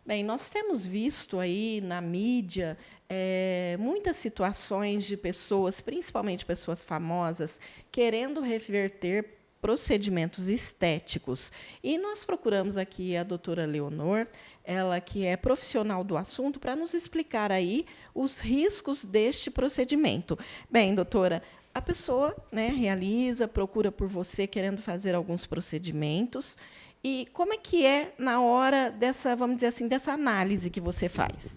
Bem, nós temos visto aí na mídia muitas situações de pessoas, principalmente pessoas famosas, querendo reverter procedimentos estéticos. E nós procuramos aqui a doutora Leonor, ela que é profissional do assunto, para nos explicar aí os riscos deste procedimento. Bem, doutora, a pessoa, né, realiza, procura por você querendo fazer alguns procedimentos. E como é que é na hora dessa, vamos dizer assim, dessa análise que você faz?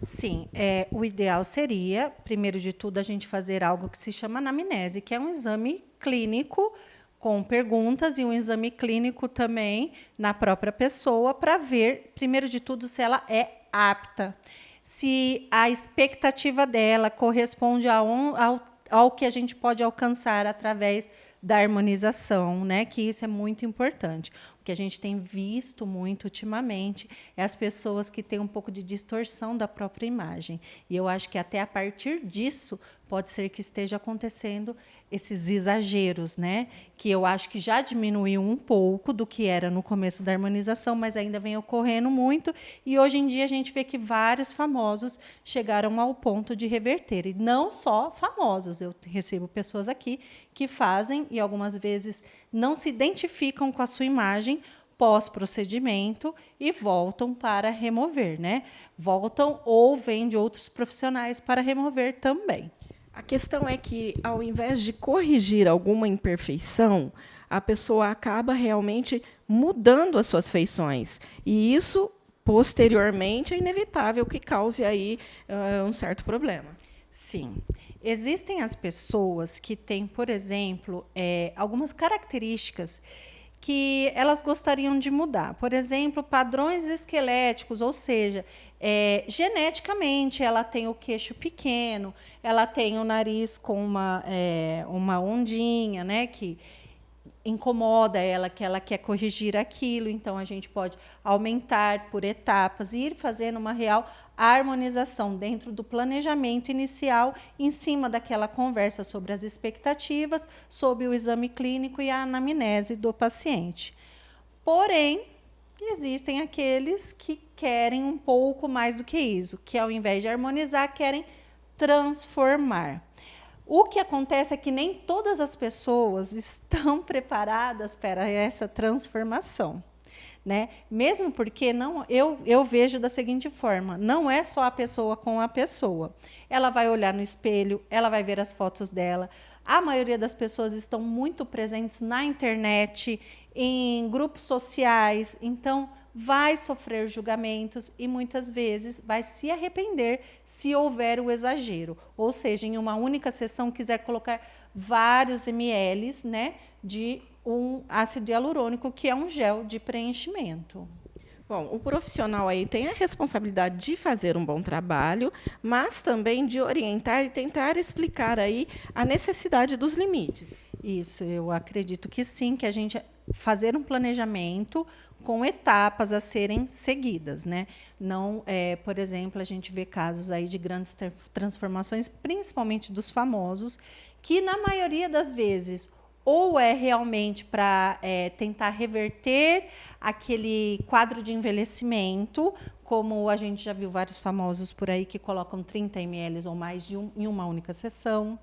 Sim, o ideal seria, primeiro de tudo, a gente fazer algo que se chama anamnese, que é um exame clínico com perguntas e um exame clínico também na própria pessoa para ver, primeiro de tudo, se ela é apta, se a expectativa dela corresponde ao que a gente pode alcançar através da harmonização, né? Que isso é muito importante. O que a gente tem visto muito ultimamente é as pessoas que têm um pouco de distorção da própria imagem. E eu acho que até a partir disso pode ser que esteja acontecendo esses exageros, né? Que eu acho que já diminuiu um pouco do que era no começo da harmonização, mas ainda vem ocorrendo muito. E hoje em dia a gente vê que vários famosos chegaram ao ponto de reverter. E não só famosos. Eu recebo pessoas aqui que fazem e algumas vezes não se identificam com a sua imagem pós-procedimento e voltam para remover, né? Voltam ou vêm de outros profissionais para remover também. A questão é que, ao invés de corrigir alguma imperfeição, a pessoa acaba realmente mudando as suas feições. E isso, posteriormente, é inevitável que cause aí um certo problema. Sim. Existem as pessoas que têm, por exemplo, algumas características que elas gostariam de mudar. Por exemplo, padrões esqueléticos, ou seja, geneticamente ela tem o queixo pequeno, ela tem o nariz com uma ondinha, né, que incomoda ela, que ela quer corrigir aquilo, então a gente pode aumentar por etapas e ir fazendo uma real harmonização dentro do planejamento inicial, em cima daquela conversa sobre as expectativas, sobre o exame clínico e a anamnese do paciente. Porém, existem aqueles que querem um pouco mais do que isso, que ao invés de harmonizar, querem transformar. O que acontece é que nem todas as pessoas estão preparadas para essa transformação, né? Mesmo porque eu vejo da seguinte forma, não é só a pessoa com a pessoa. Ela vai olhar no espelho, ela vai ver as fotos dela. A maioria das pessoas estão muito presentes na internet, em grupos sociais, então vai sofrer julgamentos e muitas vezes vai se arrepender se houver o exagero. Ou seja, em uma única sessão quiser colocar vários ml, né, de um ácido hialurônico, que é um gel de preenchimento. Bom, o profissional aí tem a responsabilidade de fazer um bom trabalho, mas também de orientar e tentar explicar aí a necessidade dos limites. Isso, eu acredito que sim, que a gente fazer um planejamento com etapas a serem seguidas, né? Não, por exemplo, a gente vê casos aí de grandes transformações, principalmente dos famosos, que na maioria das vezes ou é realmente para tentar reverter aquele quadro de envelhecimento, como a gente já viu vários famosos por aí que colocam 30 ml ou mais em uma única sessão.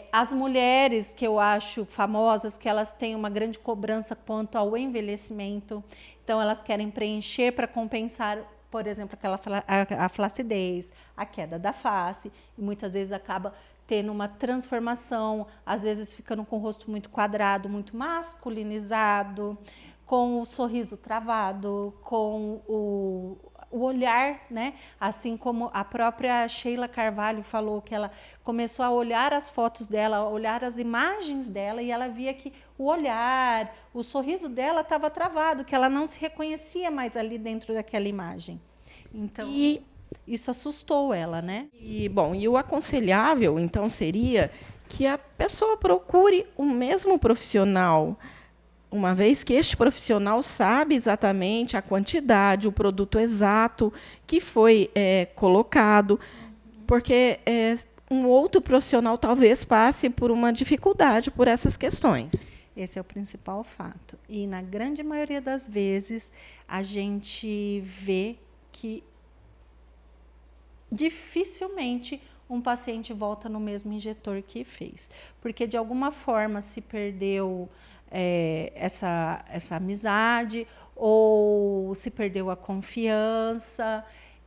As mulheres que eu acho famosas, que elas têm uma grande cobrança quanto ao envelhecimento, então elas querem preencher para compensar, por exemplo, a flacidez, a queda da face, e muitas vezes acaba tendo uma transformação, às vezes ficando com o rosto muito quadrado, muito masculinizado, com o sorriso travado, com o olhar, né? Assim como a própria Sheila Carvalho falou, que ela começou a olhar as fotos dela, a olhar as imagens dela, e ela via que o olhar, o sorriso dela estava travado, que ela não se reconhecia mais ali dentro daquela imagem. Então, isso assustou ela, né? Bom, e o aconselhável, então, seria que a pessoa procure o mesmo profissional, uma vez que este profissional sabe exatamente a quantidade, o produto exato que foi colocado, porque um outro profissional talvez passe por uma dificuldade por essas questões. Esse é o principal fato. E, na grande maioria das vezes, a gente vê que dificilmente um paciente volta no mesmo injetor que fez. Porque, de alguma forma, se perdeu essa amizade, ou se perdeu a confiança,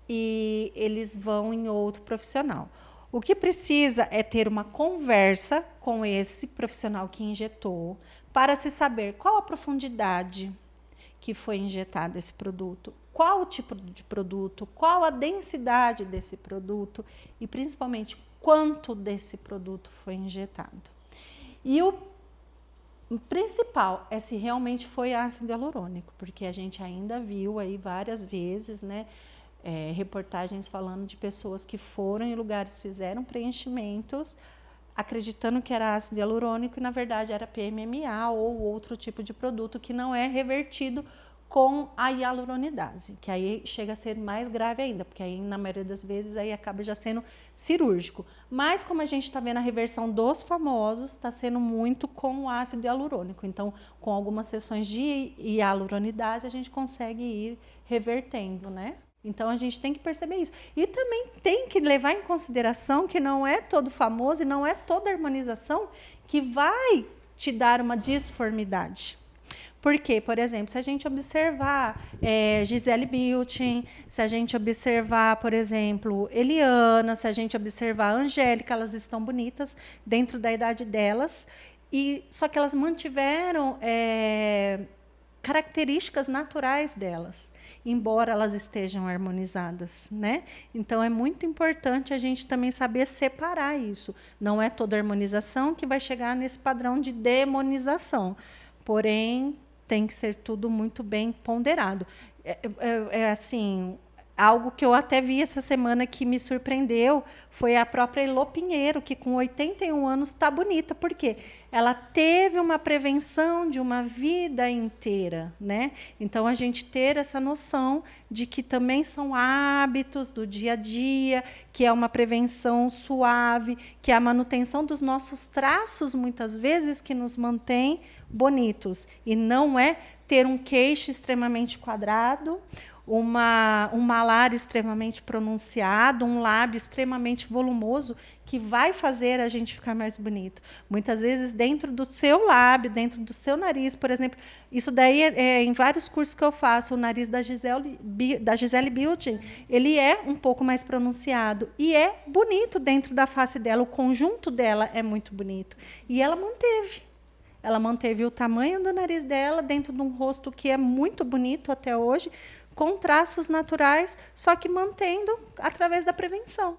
e eles vão em outro profissional. O que precisa é ter uma conversa com esse profissional que injetou, para se saber qual a profundidade que foi injetado esse produto, qual o tipo de produto, qual a densidade desse produto e, principalmente, quanto desse produto foi injetado. E o principal é se realmente foi ácido hialurônico, porque a gente ainda viu aí várias vezes, né, reportagens falando de pessoas que foram em lugares, fizeram preenchimentos, acreditando que era ácido hialurônico e, na verdade, era PMMA ou outro tipo de produto que não é revertido com a hialuronidase, que aí chega a ser mais grave ainda, porque aí, na maioria das vezes, aí acaba já sendo cirúrgico. Mas, como a gente está vendo a reversão dos famosos, está sendo muito com o ácido hialurônico. Então, com algumas sessões de hialuronidase, a gente consegue ir revertendo, né? Então, a gente tem que perceber isso. E também tem que levar em consideração que não é todo famoso e não é toda harmonização que vai te dar uma disformidade. Porque, por exemplo, se a gente observar Gisele Bündchen, se a gente observar, por exemplo, Eliana, se a gente observar a Angélica, elas estão bonitas dentro da idade delas, só que elas mantiveram características naturais delas, embora elas estejam harmonizadas, né? Então, é muito importante a gente também saber separar isso. Não é toda harmonização que vai chegar nesse padrão de demonização. Porém, tem que ser tudo muito bem ponderado. Assim, algo que eu até vi essa semana que me surpreendeu foi a própria Elô Pinheiro, que com 81 anos está bonita. Por quê? Ela teve uma prevenção de uma vida inteira, né? Então, a gente ter essa noção de que também são hábitos do dia a dia, que é uma prevenção suave, que é a manutenção dos nossos traços, muitas vezes, que nos mantém bonitos. E não é ter um queixo extremamente quadrado, um malar extremamente pronunciado, um lábio extremamente volumoso, que vai fazer a gente ficar mais bonito. Muitas vezes, dentro do seu lábio, dentro do seu nariz, por exemplo, isso daí em vários cursos que eu faço, o nariz da Gisele Bündchen, ele é um pouco mais pronunciado e é bonito dentro da face dela, o conjunto dela é muito bonito. E ela manteve. Ela manteve o tamanho do nariz dela dentro de um rosto que é muito bonito até hoje, com traços naturais, só que mantendo através da prevenção.